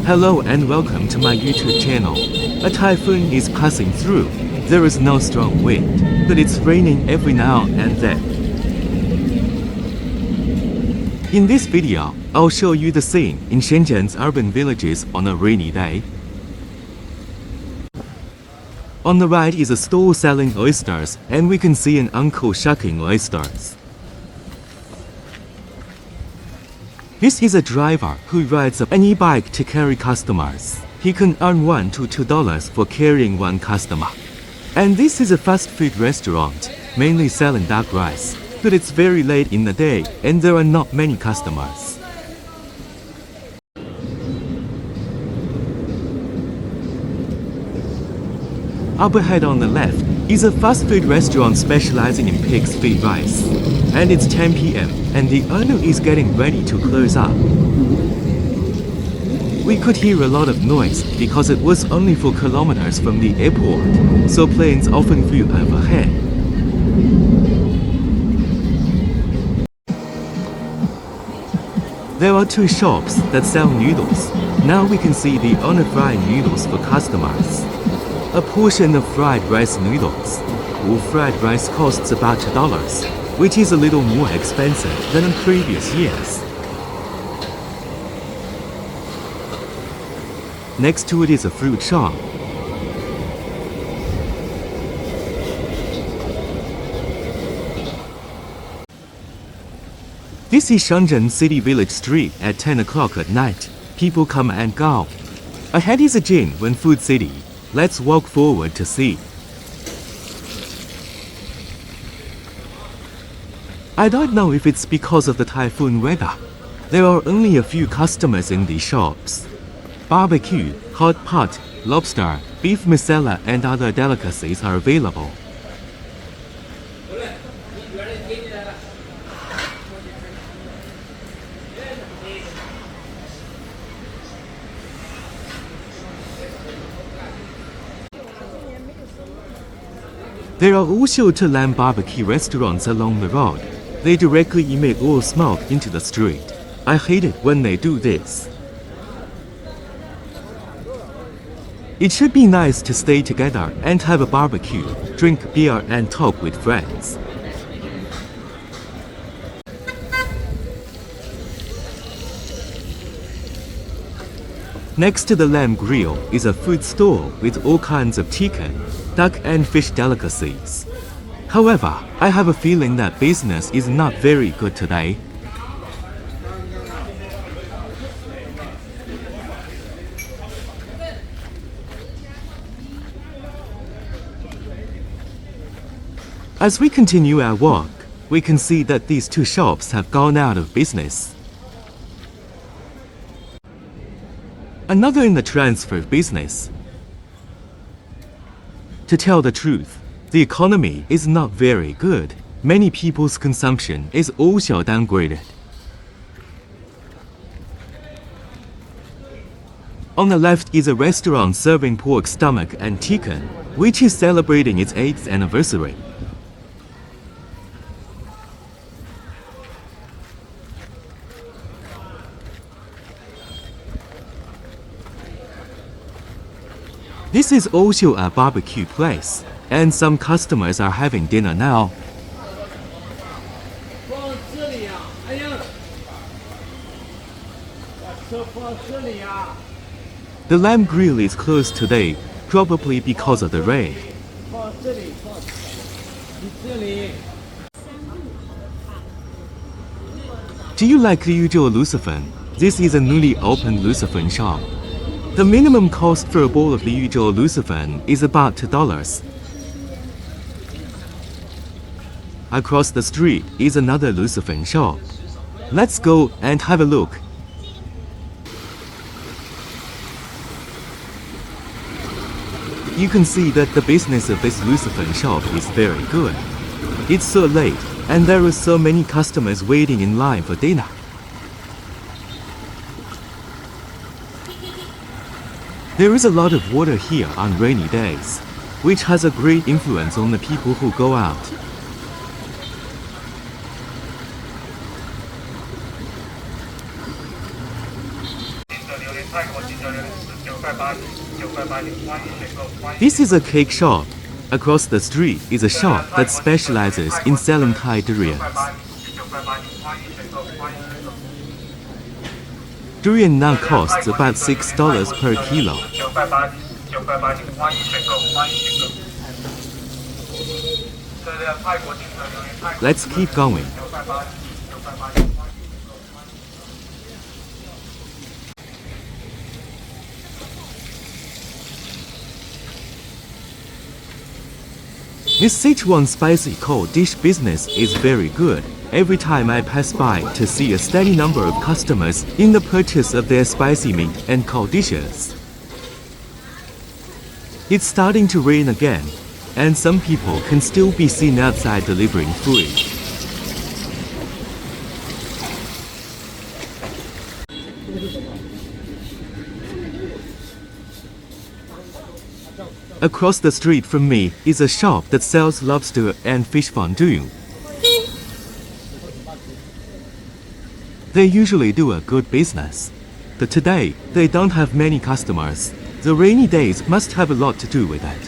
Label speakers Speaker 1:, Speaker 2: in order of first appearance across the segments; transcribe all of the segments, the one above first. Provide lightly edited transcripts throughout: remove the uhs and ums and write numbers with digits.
Speaker 1: Hello and welcome to my YouTube channel. A typhoon is passing through. There is no strong wind, but it's raining every now and then. In this video, I'll show you the scene in Shenzhen's urban villages on a rainy day. On the right is a store selling oysters, and we can see an uncle shucking oysters. This is a driver who rides an e-bike to carry customers. He can earn $1 to $2 for carrying one customer. And this is a fast food restaurant, mainly selling duck rice. But it's very late in the day and there are not many customers. Up ahead on the left is a fast food restaurant specializing in pig's feet rice. And it's 10 p.m. and the owner is getting ready to close up. We could hear a lot of noise because it was only 4 kilometers from the airport, so planes often flew overhead. There are 2 shops that sell noodles. Now we can see the owner frying noodles for customers. A portion of fried rice noodles. All fried rice costs about $2, which is a little more expensive than in previous years. Next to it is a fruit shop. This is Shenzhen City Village Street at 10 o'clock at night. People come and go. Ahead is a Jinwen Food City. Let's walk forward to see. I don't know if it's because of the typhoon weather. There are only a few customers in these shops. Barbecue, hot pot, lobster, beef masala and other delicacies are available. There are also 2 lamb barbecue restaurants along the road. They directly emit oil smoke into the street. I hate it when they do this. It should be nice to stay together and have a barbecue, drink beer and talk with friends. Next to the lamb grill is a food store with all kinds of chicken, duck and fish delicacies. However, I have a feeling that business is not very good today. As we continue our walk, we can see that these 2 shops have gone out of business. Another in the transfer business. To tell the truth, the economy is not very good. Many people's consumption is also downgraded. On the left is a restaurant serving pork stomach and chicken, which is celebrating its 8th anniversary. This is also a barbecue place, and some customers are having dinner now. The lamb grill is closed today, probably because of the rain. Do you like Liuzhou Lucifen? This is a newly opened Lucifen shop. The minimum cost for a bowl of Liuzhou Lucifen is about $2. Across the street is another Lucifen shop. Let's go and have a look. You can see that the business of this Lucifen shop is very good. It's so late, and there are so many customers waiting in line for dinner. There is a lot of water here on rainy days, which has a great influence on the people who go out. This is a cake shop. Across the street is a shop that specializes in selling Thai durians. Durian now costs about $6 per kilo. Let's keep going. This Sichuan spicy cold dish business is very good. Every time I pass by to see a steady number of customers in the purchase of their spicy meat and cold dishes. It's starting to rain again, and some people can still be seen outside delivering food. Across the street from me is a shop that sells lobster and fish fondue. They usually do a good business, but today they don't have many customers. The rainy days must have a lot to do with that.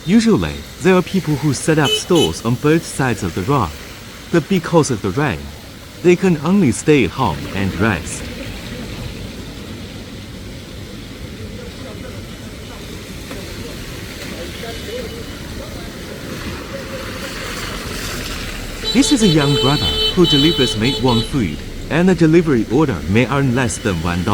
Speaker 1: Usually, there are people who set up stores on both sides of the road, but because of the rain, they can only stay at home and rest. This is a young brother who delivers made-one food, and a delivery order may earn less than $1.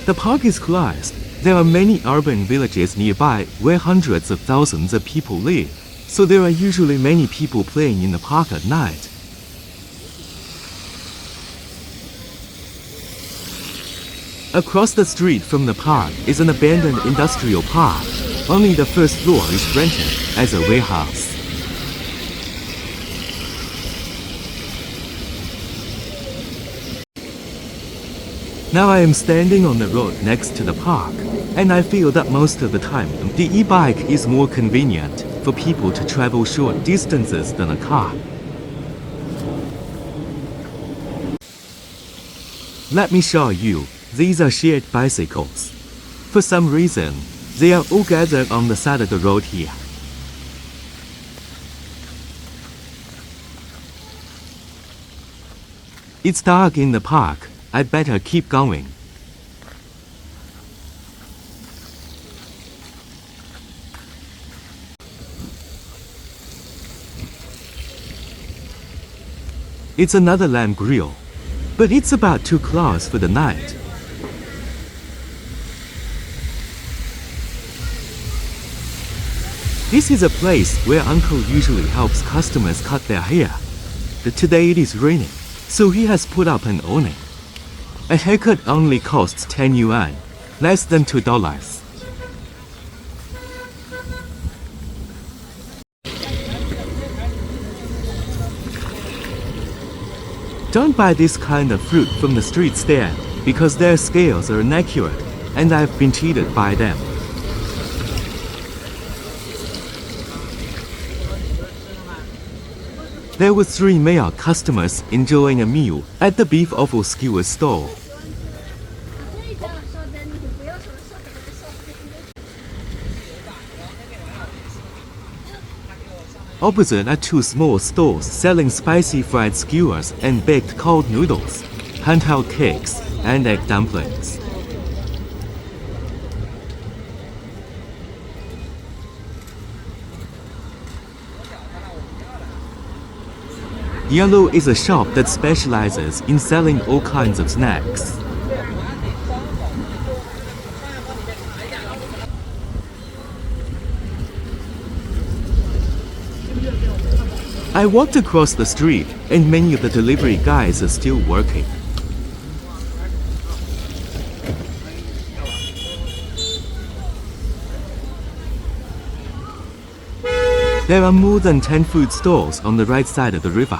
Speaker 1: The park is closed. There are many urban villages nearby where hundreds of thousands of people live, so there are usually many people playing in the park at night. Across the street from the park is an abandoned industrial park. Only the first floor is rented as a warehouse. Now I am standing on the road next to the park, and I feel that most of the time the e-bike is more convenient for people to travel short distances than a car. Let me show you, these are shared bicycles. For some reason, they are all gathered on the side of the road here. It's dark in the park. I better keep going. It's another lamb grill, but it's about too close for the night. This is a place where Uncle usually helps customers cut their hair, but today it is raining, so he has put up an awning. A haircut only costs 10 yuan, less than $2. Don't buy this kind of fruit from the street stand because their scales are inaccurate and I've been cheated by them. There were 3 male customers enjoying a meal at the beef offal skewer stall. Opposite are 2 small stalls selling spicy fried skewers and baked cold noodles, handheld cakes, and egg dumplings. Yellow is a shop that specializes in selling all kinds of snacks. I walked across the street, and many of the delivery guys are still working. There are more than 10 food stalls on the right side of the river.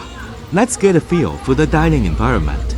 Speaker 1: Let's get a feel for the dining environment.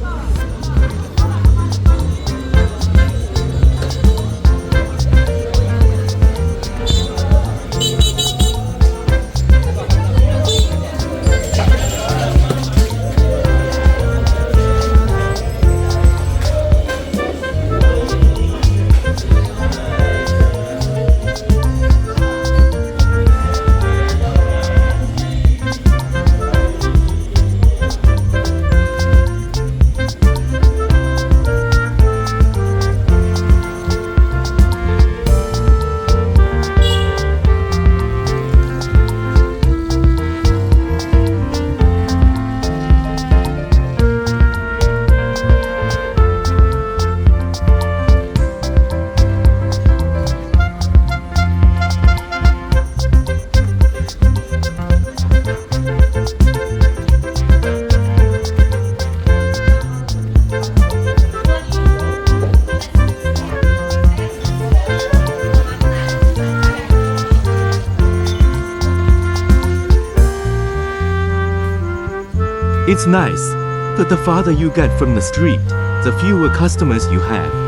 Speaker 1: It's nice, but the farther you get from the street, the fewer customers you have.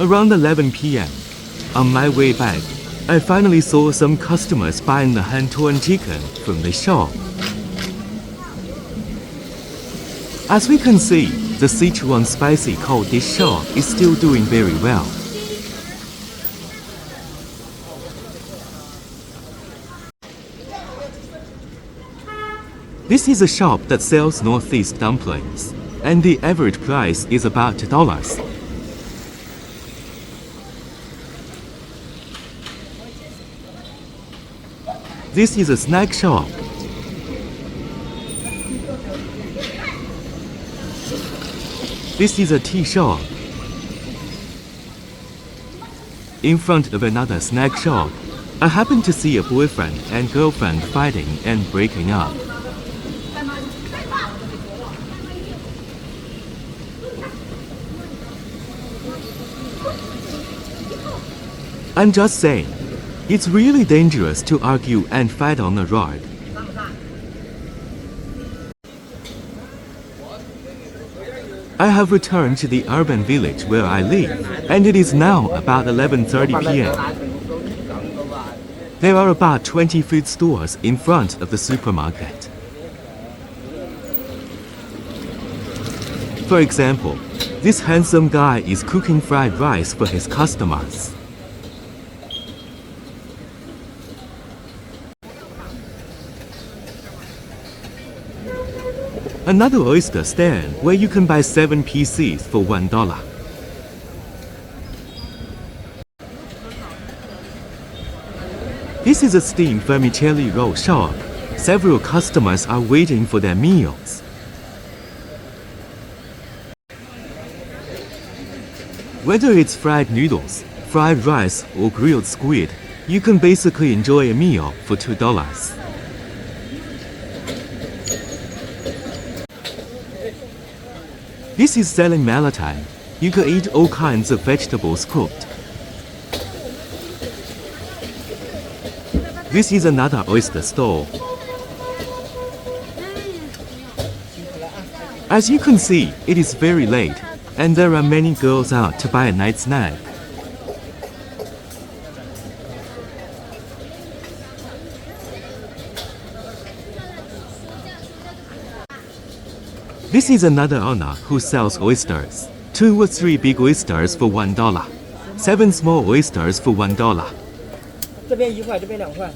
Speaker 1: Around 11 p.m., on my way back, I finally saw some customers buying the hand-torn chicken from the shop. As we can see, the Sichuan spicy cold dish shop is still doing very well. This is a shop that sells Northeast dumplings, and the average price is about $2. This is a snack shop. This is a tea shop. In front of another snack shop, I happened to see a boyfriend and girlfriend fighting and breaking up. I'm just saying, it's really dangerous to argue and fight on the road. I have returned to the urban village where I live, and it is now about 11:30 p.m. There are about 20 food stores in front of the supermarket. For example, this handsome guy is cooking fried rice for his customers. Another oyster stand where you can buy 7 pieces for $1. This is a steamed vermicelli roll shop. Several customers are waiting for their meals. Whether it's fried noodles, fried rice, or grilled squid, you can basically enjoy a meal for $2. This is selling Malatang. You can eat all kinds of vegetables cooked. This is another oyster stall. As you can see, it is very late, and there are many girls out to buy a night snack. This is another owner who sells oysters. 2 or 3 big oysters for $1. 7 small oysters for $1.
Speaker 2: 这边1块，这边2块。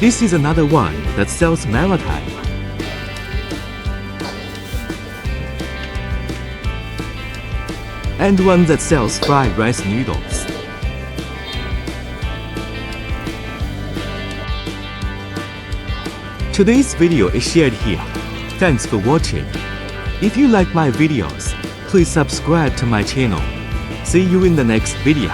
Speaker 1: This is another one that sells Malatang. And one that sells fried rice noodles. Today's video is shared here. Thanks for watching. If you like my videos, please subscribe to my channel. See you in the next video.